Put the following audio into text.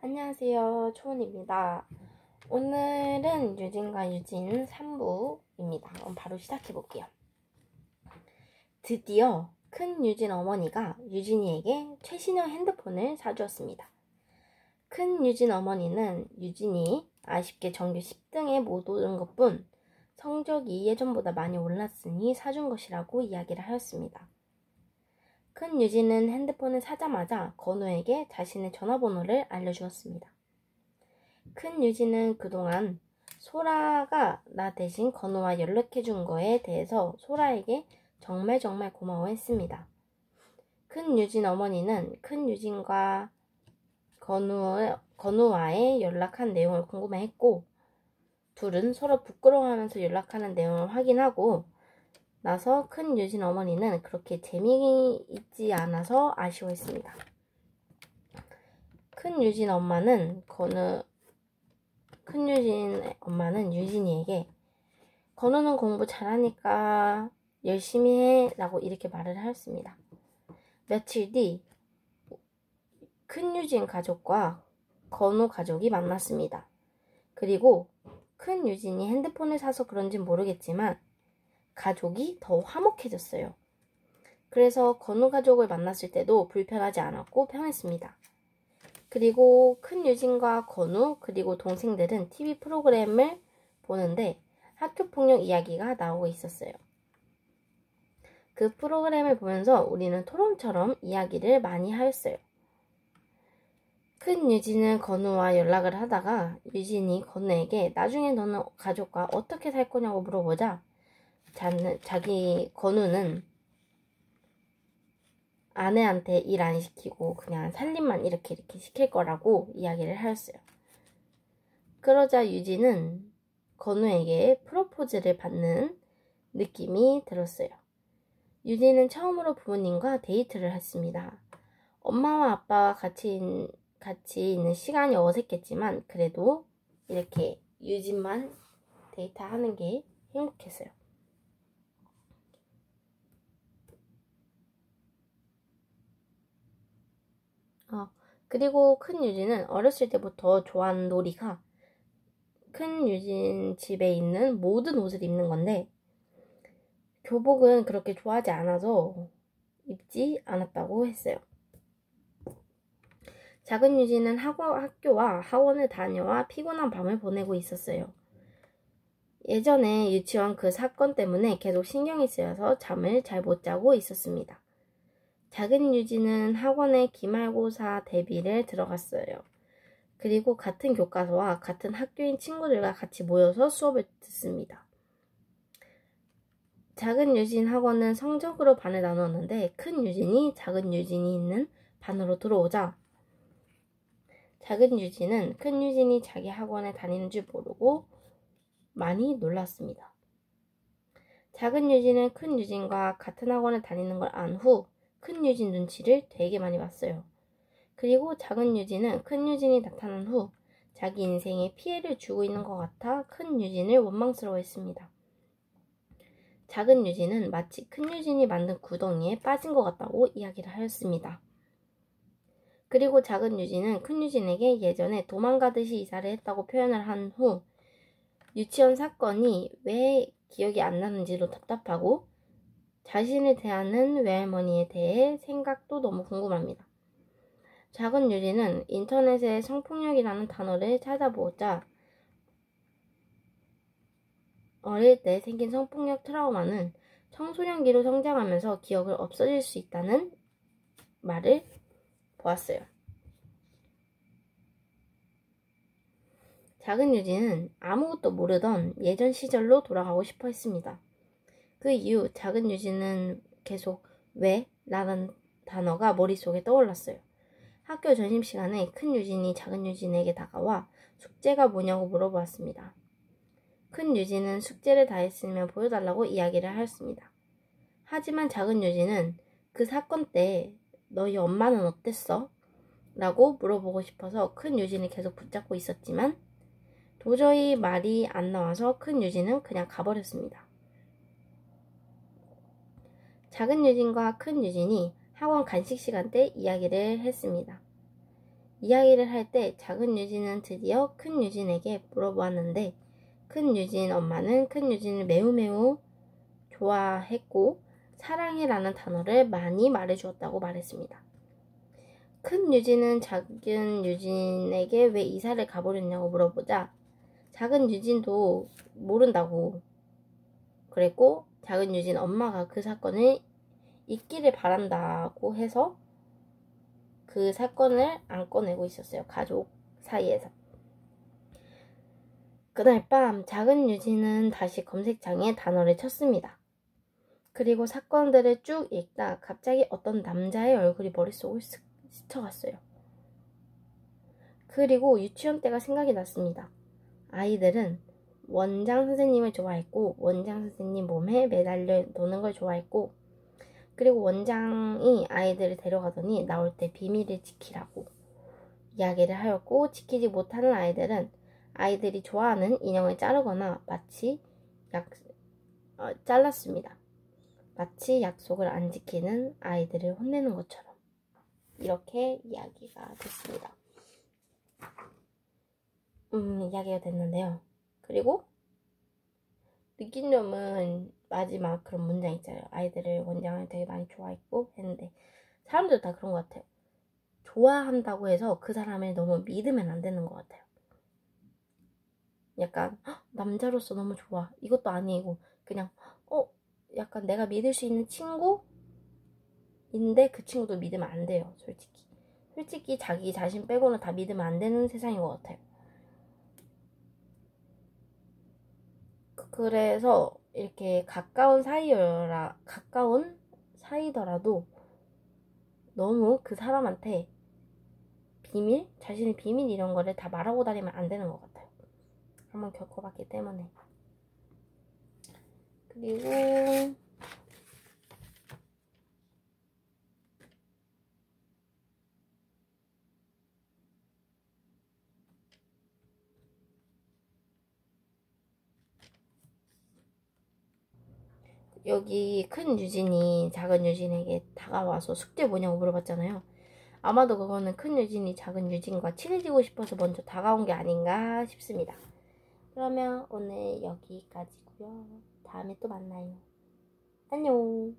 안녕하세요. 초은입니다. 오늘은 유진과 유진 3부입니다. 그럼 바로 시작해 볼게요. 드디어 큰 유진 어머니가 유진이에게 최신형 핸드폰을 사주었습니다. 큰 유진 어머니는 유진이 아쉽게 전교 10등에 못 오른 것뿐 성적이 예전보다 많이 올랐으니 사준 것이라고 이야기를 하였습니다. 큰 유진은 핸드폰을 사자마자 건우에게 자신의 전화번호를 알려주었습니다. 큰 유진은 그동안 소라가 나 대신 건우와 연락해준 거에 대해서 소라에게 정말 고마워했습니다. 큰 유진 어머니는 큰 유진과 건우와의 연락한 내용을 궁금해했고 둘은 서로 부끄러워하면서 연락하는 내용을 확인하고 나서 큰 유진 어머니는 그렇게 재미있지 않아서 아쉬워했습니다. 큰 유진 엄마는 유진이에게 건우는 공부 잘하니까 열심히 해 라고 이렇게 말을 하였습니다. 며칠 뒤 큰 유진 가족과 건우 가족이 만났습니다. 그리고 큰 유진이 핸드폰을 사서 그런진 모르겠지만 가족이 더 화목해졌어요. 그래서 건우 가족을 만났을 때도 불편하지 않았고 편했습니다. 그리고 큰 유진과 건우 그리고 동생들은 TV 프로그램을 보는데 학교폭력 이야기가 나오고 있었어요. 그 프로그램을 보면서 우리는 토론처럼 이야기를 많이 하였어요. 큰 유진은 건우와 연락을 하다가 유진이 건우에게 나중에 너는 가족과 어떻게 살 거냐고 물어보자 건우는 아내한테 일 안 시키고 그냥 살림만 이렇게 시킬 거라고 이야기를 하였어요. 그러자 유진은 건우에게 프로포즈를 받는 느낌이 들었어요. 유진은 처음으로 부모님과 데이트를 했습니다. 엄마와 아빠와 같이 있는 시간이 어색했지만 그래도 이렇게 유진만 데이트하는 게 행복했어요. 그리고 큰 유진은 어렸을 때부터 좋아하는 놀이가 큰 유진 집에 있는 모든 옷을 입는 건데 교복은 그렇게 좋아하지 않아서 입지 않았다고 했어요. 작은 유진은 학교와 학원을 다녀와 피곤한 밤을 보내고 있었어요. 예전에 유치원 그 사건 때문에 계속 신경이 쓰여서 잠을 잘 못 자고 있었습니다. 작은 유진은 학원에 기말고사 대비를 들어갔어요. 그리고 같은 교과서와 같은 학교인 친구들과 같이 모여서 수업을 듣습니다. 작은 유진 학원은 성적으로 반을 나눴는데 큰 유진이 작은 유진이 있는 반으로 들어오자 작은 유진은 큰 유진이 자기 학원에 다니는 줄 모르고 많이 놀랐습니다. 작은 유진은 큰 유진과 같은 학원에 다니는 걸 안 후 큰 유진 눈치를 되게 많이 봤어요. 그리고 작은 유진은 큰 유진이 나타난 후 자기 인생에 피해를 주고 있는 것 같아 큰 유진을 원망스러워했습니다. 작은 유진은 마치 큰 유진이 만든 구덩이에 빠진 것 같다고 이야기를 하였습니다. 그리고 작은 유진은 큰 유진에게 예전에 도망가듯이 이사를 했다고 표현을 한 후 유치원 사건이 왜 기억이 안 나는지도 답답하고 자신을 대하는 외할머니에 대해 생각도 너무 궁금합니다. 작은 유진은 인터넷에 성폭력이라는 단어를 찾아보자 어릴 때 생긴 성폭력 트라우마는 청소년기로 성장하면서 기억을 없어질 수 있다는 말을 보았어요. 작은 유진은 아무것도 모르던 예전 시절로 돌아가고 싶어 했습니다. 그 이후 작은 유진은 계속 왜? 라는 단어가 머릿속에 떠올랐어요. 학교 점심시간에 큰 유진이 작은 유진에게 다가와 숙제가 뭐냐고 물어보았습니다. 큰 유진은 숙제를 다 했으면 보여달라고 이야기를 하였습니다. 하지만 작은 유진은 그 사건 때 너희 엄마는 어땠어? 라고 물어보고 싶어서 큰 유진을 계속 붙잡고 있었지만 도저히 말이 안 나와서 큰 유진은 그냥 가버렸습니다. 작은 유진과 큰 유진이 학원 간식 시간 때 이야기를 했습니다. 이야기를 할 때 작은 유진은 드디어 큰 유진에게 물어보았는데 큰 유진 엄마는 큰 유진을 매우 좋아했고 사랑해라는 단어를 많이 말해주었다고 말했습니다. 큰 유진은 작은 유진에게 왜 이사를 가버렸냐고 물어보자 작은 유진도 모른다고 그랬고 작은 유진 엄마가 그 사건을 잊기를 바란다고 해서 그 사건을 안 꺼내고 있었어요. 가족 사이에서. 그날 밤 작은 유진은 다시 검색창에 단어를 쳤습니다. 그리고 사건들을 쭉 읽다 갑자기 어떤 남자의 얼굴이 머릿속을 스쳐갔어요. 그리고 유치원 때가 생각이 났습니다. 아이들은 원장 선생님을 좋아했고 원장 선생님 몸에 매달려 노는 걸 좋아했고 그리고 원장이 아이들을 데려가더니 나올 때 비밀을 지키라고 이야기를 하였고 지키지 못하는 아이들은 아이들이 좋아하는 인형을 자르거나 잘랐습니다. 마치 약속을 안 지키는 아이들을 혼내는 것처럼 이렇게 이야기가 됐습니다. 이야기가 됐는데요. 그리고 느낀 점은 마지막 그런 문장 있잖아요. 아이들을 원장을 되게 많이 좋아했고 했는데 사람들 다 그런 것 같아요. 좋아한다고 해서 그 사람을 너무 믿으면 안 되는 것 같아요. 약간 남자로서 너무 좋아 이것도 아니고 그냥 약간 내가 믿을 수 있는 친구인데 그 친구도 믿으면 안 돼요. 솔직히 자기 자신 빼고는 다 믿으면 안 되는 세상인 것 같아요. 그래서 이렇게 가까운 사이더라도 너무 그 사람한테 자신의 비밀 이런 거를 다 말하고 다니면 안 되는 것 같아요. 한번 겪어봤기 때문에. 그리고 여기 큰 유진이 작은 유진에게 다가와서 숙제 뭐냐고 물어봤잖아요. 아마도 그거는 큰 유진이 작은 유진과 친해지고 싶어서 먼저 다가온 게 아닌가 싶습니다. 그러면 오늘 여기까지고요. 다음에 또 만나요. 안녕.